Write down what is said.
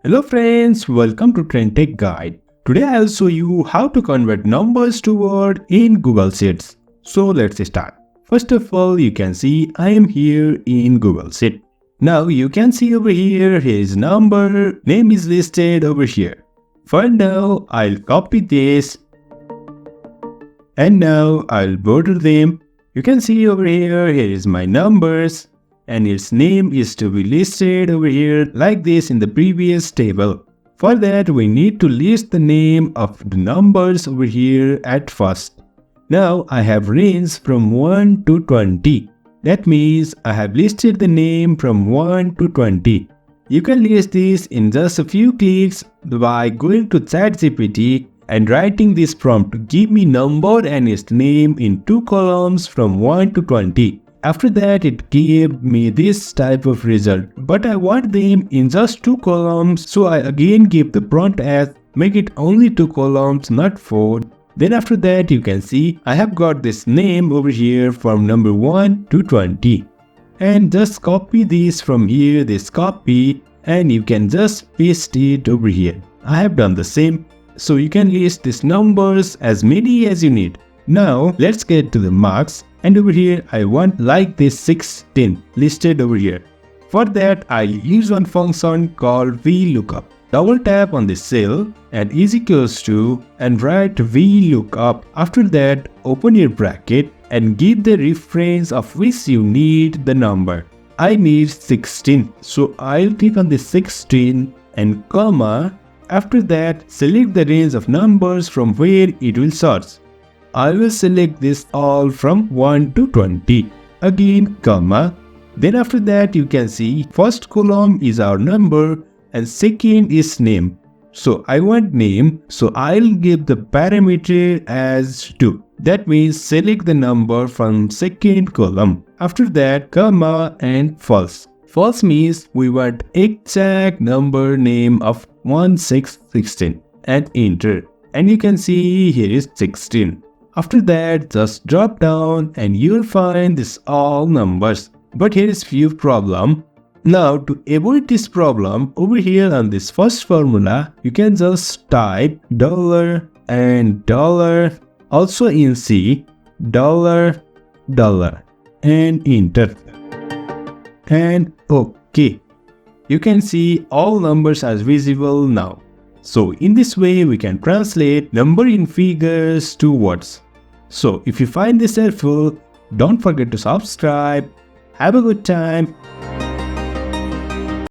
Hello friends, welcome to TrendTech Guide. Today I'll show you how to convert numbers to word in Google Sheets. So let's start. First of all, you can see I am here in Google Sheet. Now you can see over here his number, name is listed over here. For now, I'll copy this and now I'll border them. You can see over here is my numbers. And its name is to be listed over here like this in the previous table. For that, we need to list the name of the numbers over here at first. Now I have range from 1 to 20. That means I have listed the name from 1 to 20. You can list this in just a few clicks by going to ChatGPT and writing this prompt, give me number and its name in 2 columns from 1 to 20. After that, it gave me this type of result, but I want them in just 2 columns, so I again give the prompt as make it only 2 columns, not 4. Then after that, you can see I have got this name over here from number 1 to 20. And just copy this from here, this copy, and you can just paste it over here. I have done the same, so you can list these numbers as many as you need. Now let's get to the marks. And over here, I want like this 16 listed over here. For that, I'll use one function called vlookup. Double tap on the cell and is equals to and write vlookup. After that, open your bracket and give the reference of which you need the number. I need 16. So I'll click on the 16 and comma. After that, select the range of numbers from where it will search. I will select this all from 1 to 20. Again, comma. Then after that you can see first column is our number and second is name. So I want name, so I'll give the parameter as 2. That means select the number from second column. After that, comma and false. False means we want exact number name of 1616 and enter. And you can see here is 16. After that, just drop down and you'll find this all numbers. But here is few problem. Now to avoid this problem, over here on this first formula, you can just type dollar and dollar, also in C, dollar, dollar, and enter. And OK. You can see all numbers are visible now. So in this way, we can translate number in figures to words. So if you find this helpful, don't forget to subscribe. Have a good time.